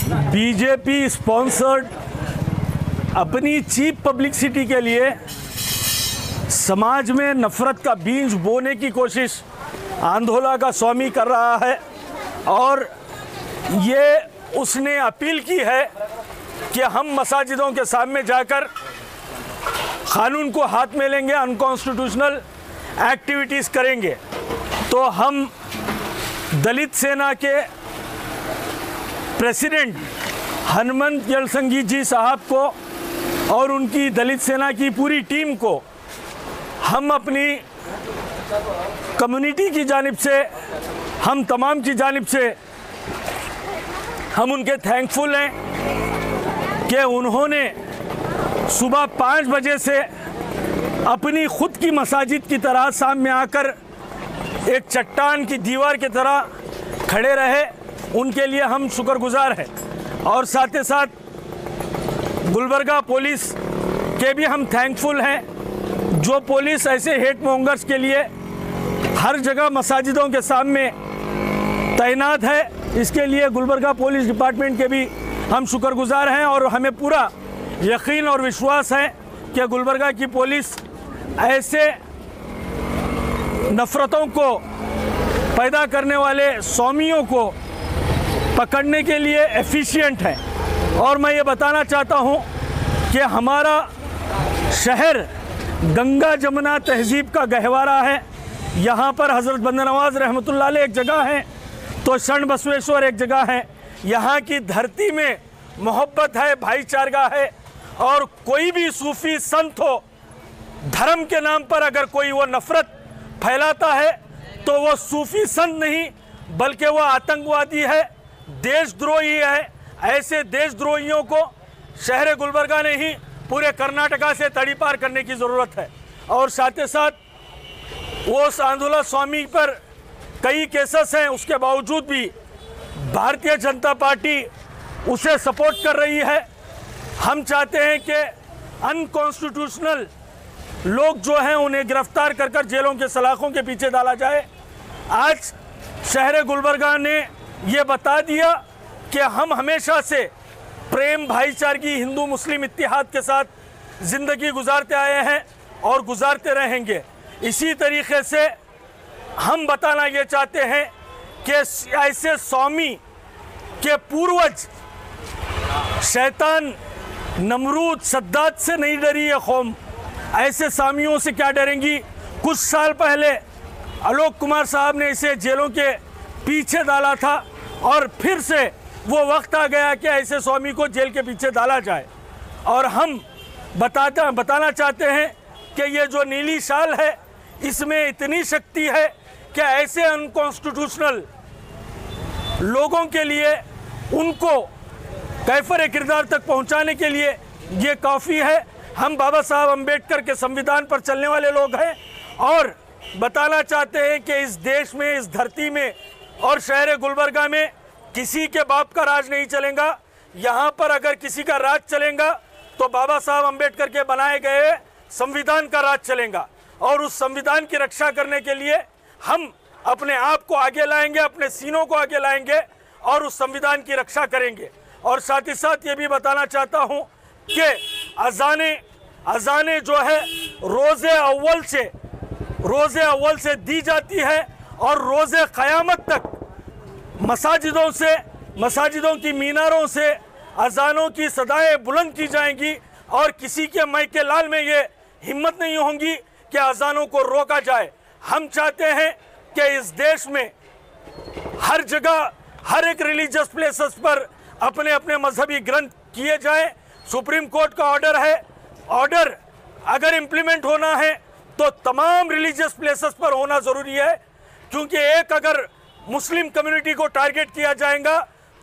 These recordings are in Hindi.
बीजेपी स्पॉन्सर्ड अपनी चीप पब्लिसिटी के लिए समाज में नफरत का बीज बोने की कोशिश आंदोलन का स्वामी कर रहा है। और ये उसने अपील की है कि हम मसाजिदों के सामने जाकर कानून को हाथ में लेंगे, अनकॉन्स्टिट्यूशनल एक्टिविटीज़ करेंगे। तो हम दलित सेना के प्रेसिडेंट हनुमंत यलसंगी जी साहब को और उनकी दलित सेना की पूरी टीम को हम अपनी कम्युनिटी की जानिब से, हम तमाम की जानिब से हम उनके थैंकफुल हैं कि उन्होंने सुबह 5 बजे से अपनी खुद की मसाजिद की तरह सामने आकर एक चट्टान की दीवार की तरह खड़े रहे। उनके लिए हम शुक्रगुजार हैं। और साथ ही साथ गुलबर्गा पुलिस के भी हम थैंकफुल हैं, जो पुलिस ऐसे हेट मॉन्गर्स के लिए हर जगह मसाजिदों के सामने तैनात है। इसके लिए गुलबर्गा पुलिस डिपार्टमेंट के भी हम शुक्रगुजार हैं। और हमें पूरा यकीन और विश्वास है कि गुलबर्गा की पुलिस ऐसे नफ़रतों को पैदा करने वाले स्वामियों को पकड़ने के लिए एफिशिएंट है। और मैं ये बताना चाहता हूँ कि हमारा शहर गंगा जमुना तहजीब का गहवारा है। यहाँ पर हज़रत बंदा नवाज रहमतुल्लाह अलैह एक जगह है, तो शरण बसवेश्वर एक जगह है। यहाँ की धरती में मोहब्बत है, भाईचारा है। और कोई भी सूफ़ी संत हो, धर्म के नाम पर अगर कोई वो नफ़रत फैलाता है तो वो सूफ़ी संत नहीं बल्कि वो आतंकवादी है, देशद्रोही है। ऐसे देशद्रोहियों को शहर गुलबर्गा ने ही पूरे कर्नाटका से तड़ीपार करने की ज़रूरत है। और साथ ही साथ वो उस आंदोलन स्वामी पर कई केसेस हैं, उसके बावजूद भी भारतीय जनता पार्टी उसे सपोर्ट कर रही है। हम चाहते हैं कि अनकॉन्स्टिट्यूशनल लोग जो हैं उन्हें गिरफ्तार कर कर जेलों के सलाखों के पीछे डाला जाए। आज शहर गुलबर्गा ने ये बता दिया कि हम हमेशा से प्रेम, भाईचारगी, हिंदू मुस्लिम इत्तेहाद के साथ ज़िंदगी गुजारते आए हैं और गुजारते रहेंगे। इसी तरीके से हम बताना ये चाहते हैं कि ऐसे स्वामी के पूर्वज शैतान नमरूद सद्दात से नहीं डरी है कौम, ऐसे स्वामियों से क्या डरेंगी। कुछ साल पहले आलोक कुमार साहब ने इसे जेलों के पीछे डाला था और फिर से वो वक्त आ गया कि ऐसे स्वामी को जेल के पीछे डाला जाए। और हम बताना चाहते हैं कि ये जो नीली शाल है इसमें इतनी शक्ति है कि ऐसे अनकॉन्स्टिट्यूशनल लोगों के लिए उनको कैफर किरदार तक पहुंचाने के लिए ये काफ़ी है। हम बाबा साहब अम्बेडकर के संविधान पर चलने वाले लोग हैं और बताना चाहते हैं कि इस देश में, इस धरती में और शहर गुलबर्गा में किसी के बाप का राज नहीं चलेगा। यहाँ पर अगर किसी का राज चलेगा तो बाबा साहब अम्बेडकर के बनाए गए संविधान का राज चलेगा। और उस संविधान की रक्षा करने के लिए हम अपने आप को आगे लाएंगे, अपने सीनों को आगे लाएंगे और उस संविधान की रक्षा करेंगे। और साथ ही साथ ये भी बताना चाहता हूँ कि अजाने जो है रोज़े अव्वल से दी जाती है और रोज़े क़यामत तक मसाजिदों की मीनारों से अजानों की सदाएं बुलंद की जाएंगी। और किसी के मैके लाल में ये हिम्मत नहीं होंगी कि अजानों को रोका जाए। हम चाहते हैं कि इस देश में हर जगह, हर एक रिलीजियस प्लेसेस पर अपने अपने मजहबी ग्रंथ किए जाए। सुप्रीम कोर्ट का ऑर्डर है, ऑर्डर अगर इम्प्लीमेंट होना है तो तमाम रिलीजियस प्लेसेस पर होना ज़रूरी है। क्योंकि एक अगर मुस्लिम कम्युनिटी को टारगेट किया जाएगा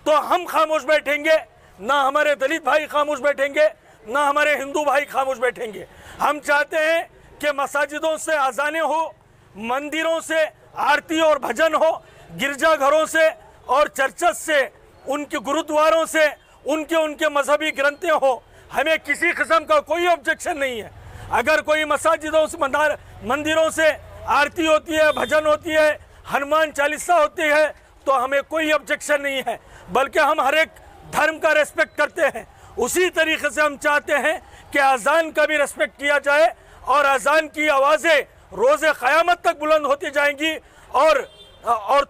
तो हम खामोश बैठेंगे, ना हमारे दलित भाई खामोश बैठेंगे, ना हमारे हिंदू भाई खामोश बैठेंगे। हम चाहते हैं कि मसाजिदों से अजानें हो, मंदिरों से आरती और भजन हो, गिरजाघरों से और चर्चस से, उनके गुरुद्वारों से उनके मजहबी ग्रंथें हो। हमें किसी किस्म का कोई ऑब्जेक्शन नहीं है। अगर कोई मसाजिदों से, मंदिरों से आरती होती है, भजन होती है, हनुमान चालीसा होती है तो हमें कोई ऑब्जेक्शन नहीं है। बल्कि हम हर एक धर्म का रेस्पेक्ट करते हैं, उसी तरीके से हम चाहते हैं कि अजान का भी रेस्पेक्ट किया जाए और अजान की आवाज़ें रोज़े क़यामत तक बुलंद होती जाएंगी और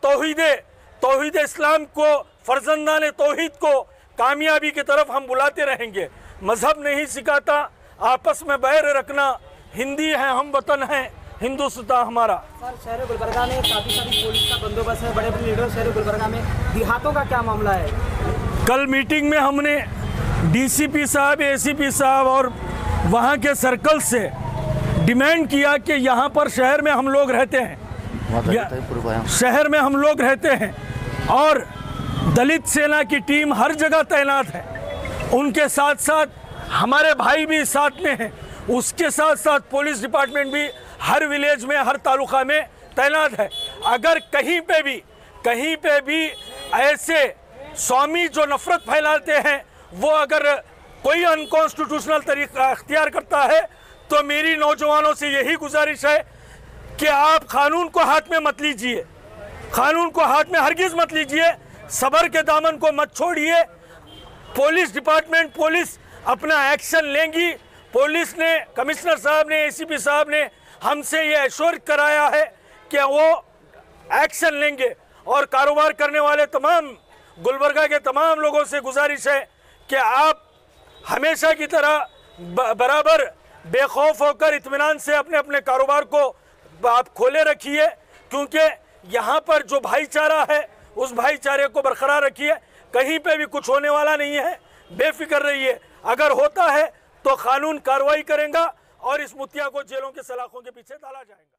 तौहीद इस्लाम को, फर्जंदान तौहीद को कामयाबी की तरफ हम बुलाते रहेंगे। मज़हब नहीं सिखाता आपस में बैर रखना, हिंदी है, हम वतन हैं, हिंदुस्तान हमारा। सर, शहर गुलबर्गा में काफ़ी सारी पुलिस का बंदोबस्त है, बड़े बड़े लीडर शहर गुलबर्गा में, देहातों का क्या मामला है? कल मीटिंग में हमने डीसीपी साहब, एसीपी साहब और वहाँ के सर्कल से डिमांड किया कि यहाँ पर शहर में हम लोग रहते हैं, शहर में हम लोग रहते हैं और दलित सेना की टीम हर जगह तैनात है, उनके साथ साथ हमारे भाई भी साथ में हैं, उसके साथ साथ पुलिस डिपार्टमेंट भी हर विलेज में, हर तालुका में तैनात है। अगर कहीं पे भी ऐसे स्वामी जो नफरत फैलाते हैं वो अगर कोई अनकॉन्स्टिट्यूशनल तरीका अख्तियार करता है तो मेरी नौजवानों से यही गुजारिश है कि आप कानून को हाथ में मत लीजिए, कानून को हाथ में हरगिज़ मत लीजिए, सबर के दामन को मत छोड़िए। पुलिस डिपार्टमेंट, पुलिस अपना एक्शन लेंगी। पुलिस ने, कमिश्नर साहब ने, एसीपी साहब ने हमसे ये एश्योर कराया है कि वो एक्शन लेंगे और कारोबार करने वाले तमाम गुलबर्गा के तमाम लोगों से गुजारिश है कि आप हमेशा की तरह बराबर बेखौफ होकर इत्मीनान से अपने अपने कारोबार को आप खोले रखिए, क्योंकि यहाँ पर जो भाईचारा है उस भाईचारे को बरकरार रखिए। कहीं पे भी कुछ होने वाला नहीं है, बेफिक्र रहिए। अगर होता है तो कानून कार्रवाई करेगा और इस मुतिया को जेलों के सलाखों के पीछे डाला जाएगा।